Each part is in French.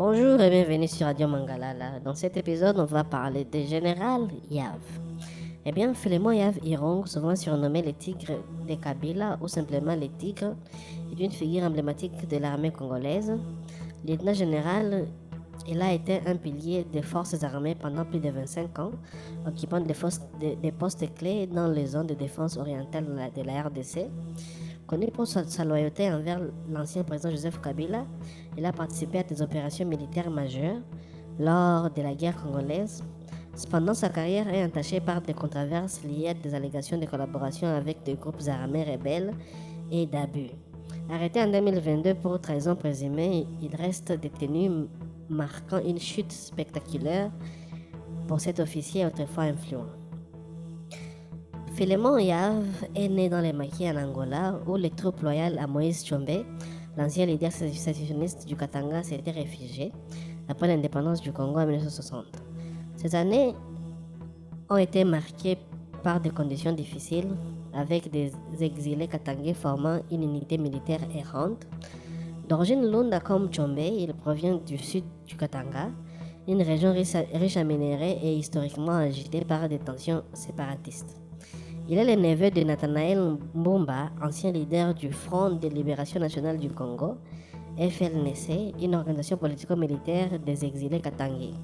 Bonjour et bienvenue sur Radio Mangalala. Dans cet épisode, on va parler du général Yav. Eh bien, Philémon Yav Irong, souvent surnommé les tigres des Kabila ou simplement les tigres, est une figure emblématique de l'armée congolaise. Lieutenant général, il a été un pilier des forces armées pendant plus de 25 ans, occupant des postes clés dans les zones de défense orientale de la RDC. Connu pour sa loyauté envers l'ancien président Joseph Kabila, il a participé à des opérations militaires majeures lors de la guerre congolaise. Cependant, sa carrière est entachée par des controverses liées à des allégations de collaboration avec des groupes armés rebelles et d'abus. Arrêté en 2022 pour trahison présumée, il reste détenu, marquant une chute spectaculaire pour cet officier autrefois influent. Philémon Yav est né dans les Maquis en Angola, où les troupes loyales à Moïse Tshombe, l'ancien leader sécessionniste du Katanga, s'étaient réfugiés après l'indépendance du Congo en 1960. Ces années ont été marquées par des conditions difficiles, avec des exilés katangais formant une unité militaire errante. D'origine Lunda comme Tshombe, il provient du sud du Katanga, une région riche en minerais et historiquement agitée par des tensions séparatistes. Il est le neveu de Nathanaël Mbumba, ancien leader du Front de Libération Nationale du Congo, FLNC, une organisation politico-militaire des exilés katangais.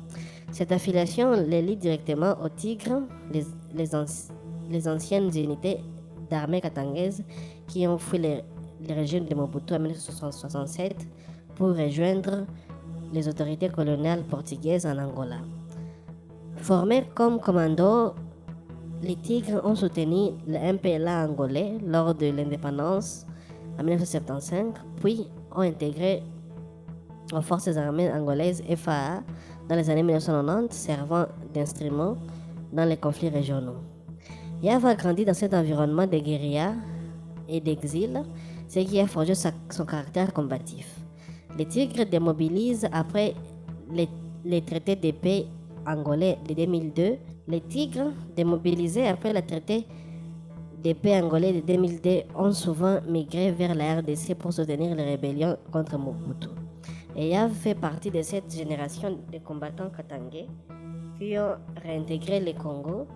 Cette affiliation les lie directement aux Tigres, les anciennes unités d'armée katangaises qui ont fui le régime de Mobutu en 1967 pour rejoindre les autorités coloniales portugaises en Angola. Formés comme commandos, les Tigres ont soutenu le MPLA angolais lors de l'indépendance en 1975, puis ont intégré aux forces armées angolaises FAA dans les années 1990, servant d'instrument dans les conflits régionaux. Yav a grandi dans cet environnement de guérilla et d'exil, ce qui a forgé son caractère combatif. Les Tigres démobilisent après les traités de paix angolais de 2002. Les Tigres, démobilisés après le traité de paix angolais de 2002, ont souvent migré vers la RDC pour soutenir les rébellions contre Mobutu. Et Yav fait partie de cette génération de combattants katangais qui ont réintégré le Congo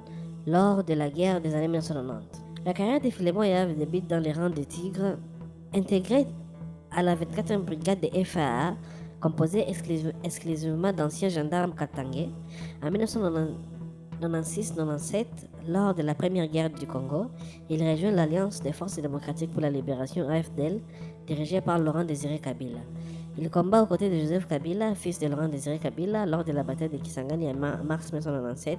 lors de la guerre des années 1990. La carrière de Philémon Yav débute dans les rangs des Tigres, intégré à la 24e brigade de FAA, composée exclusivement d'anciens gendarmes katangais. En 1996-97, lors de la première guerre du Congo, il rejoint l'Alliance des forces démocratiques pour la libération AFDL, dirigée par Laurent Désiré Kabila. Il combat aux côtés de Joseph Kabila, fils de Laurent Désiré Kabila, lors de la bataille de Kisangani en mars 1997,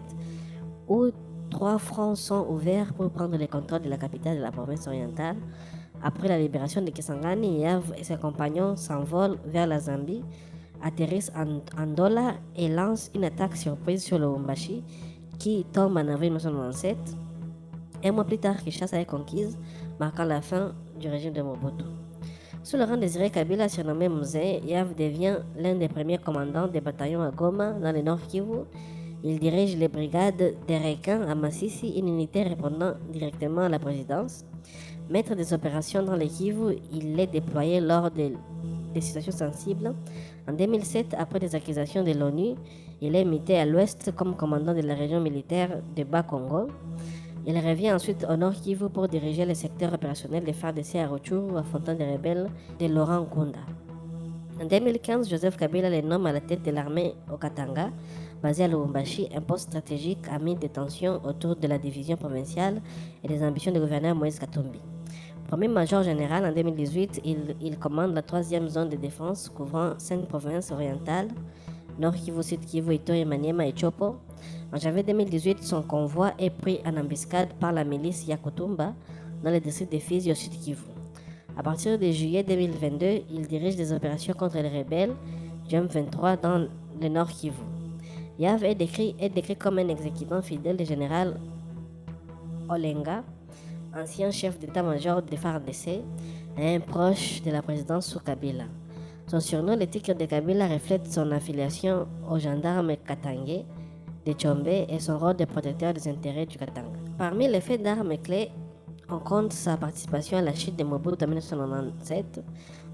où 3 fronts sont ouverts pour prendre le contrôle de la capitale de la province orientale. Après la libération de Kisangani, Yav et ses compagnons s'envolent vers la Zambie, atterrissent en Ndola et lancent une attaque surprise sur le Lubumbashi qui tombe en avril 1997. Un mois plus tard, Kinshasa est conquise, marquant la fin du régime de Mobutu. Sous Laurent Désiré Kabila, surnommé Mzee, Yav devient l'un des premiers commandants des bataillons à Goma, dans le Nord Kivu. Il dirige les brigades des requins à Massissi, une unité répondant directement à la présidence. Maître des opérations dans les Kivu, il est déployé lors des situations sensibles. En 2007, après des accusations de l'ONU, il est muté à l'ouest comme commandant de la région militaire de Bas-Congo. Il revient ensuite au Nord Kivu pour diriger le secteur opérationnel des FARDC à Rutshuru, affrontant des rebelles de Laurent Nkunda. En 2015, Joseph Kabila le nomme à la tête de l'armée au Katanga, basé à Lubumbashi, un poste stratégique ami de tensions autour de la division provinciale et des ambitions du gouverneur Moïse Katumbi. Premier major général en 2018, il commande la 3e zone de défense couvrant 5 provinces orientales, Nord Kivu, Sud Kivu, Ituri, Maniema et Chopo. En janvier 2018, son convoi est pris en embuscade par la milice Yakutumba dans le district de Fizi au Sud Kivu. À partir de juillet 2022, il dirige des opérations contre les rebelles du M23 dans le Nord Kivu. Yav est décrit comme un exécutant fidèle du général Olenga, ancien chef d'état-major des FARDC et un proche de la présidence sous Kabila. Son surnom, le tigre de Kabila, reflète son affiliation aux gendarmes katangais de Tshombe et son rôle de protecteur des intérêts du Katanga. Parmi les faits d'armes clés on compte sa participation à la chute de Mobutu en 1997,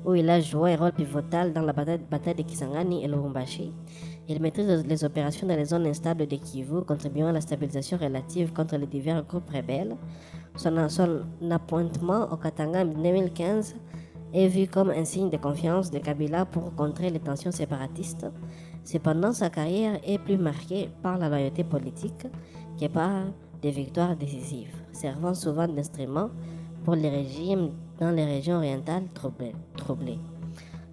où il a joué un rôle pivotal dans la bataille de Kisangani et Lubumbashi. Il maîtrise les opérations dans les zones instables de Kivu, contribuant à la stabilisation relative contre les divers groupes rebelles. Son appointement au Katanga en 2015 est vu comme un signe de confiance de Kabila pour contrer les tensions séparatistes. Cependant, sa carrière est plus marquée par la loyauté politique que par des victoires décisives, servant souvent d'instrument pour les régimes dans les régions orientales troublées.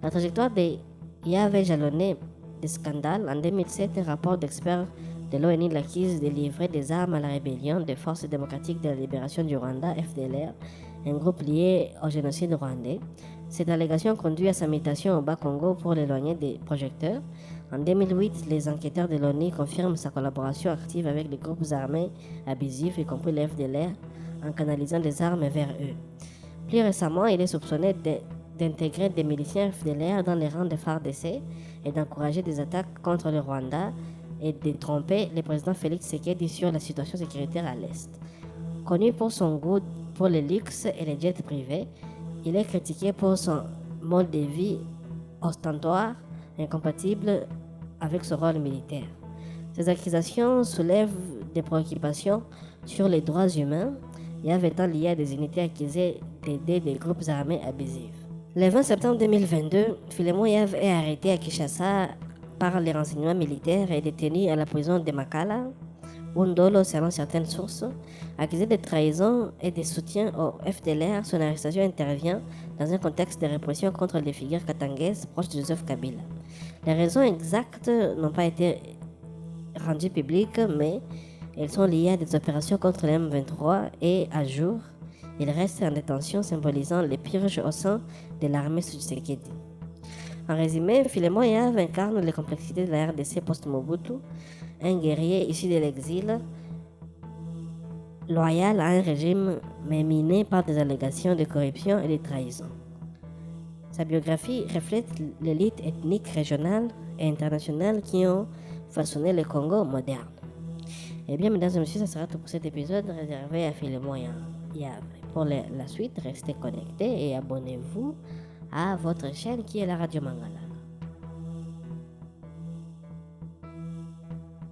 La trajectoire de Yahvé jalonnée de scandales. En 2007, un rapport d'experts de l'ONU l'accuse de livrer des armes à la rébellion des Forces démocratiques de la libération du Rwanda, FDLR, un groupe lié au génocide rwandais. Cette allégation conduit à sa mutation au Bas-Congo pour l'éloigner des projecteurs. En 2008, les enquêteurs de l'ONU confirment sa collaboration active avec les groupes armés abusifs, y compris le FDLR, en canalisant des armes vers eux. Plus récemment, il est soupçonné d'intégrer des miliciens FDLR dans les rangs des FARDC et d'encourager des attaques contre le Rwanda et de tromper le président Félix Tshisekedi sur la situation sécuritaire à l'Est. Connu pour son goût pour le luxe et les jets privés, il est critiqué pour son mode de vie ostentatoire, incompatible avec son rôle militaire. Ces accusations soulèvent des préoccupations sur les droits humains, Yav étant lié à des unités accusées d'aider des groupes armés abusifs. Le 20 septembre 2022, Philemon Yav est arrêté à Kinshasa par les renseignements militaires et détenu à la prison de Makala, Undolo selon certaines sources. Accusé de trahison et de soutien au FDLR, son arrestation intervient dans un contexte de répression contre les figures katangaises proches de Joseph Kabila. Les raisons exactes n'ont pas été rendues publiques, mais elles sont liées à des opérations contre le M23 et à jour, il reste en détention, symbolisant les purges au sein de l'armée Tshisekedi. En résumé, Philemon Yav incarne les complexités de la RDC post-Mobutu, un guerrier issu de l'exil, loyal à un régime mais miné par des allégations de corruption et de trahison. Sa biographie reflète l'élite ethnique régionale et internationale qui ont façonné le Congo moderne. Eh bien, mesdames et messieurs, ça sera tout pour cet épisode réservé à Philemon Yav. Pour la suite, restez connectés et abonnez-vous à votre chaîne qui est la Radio Mangala.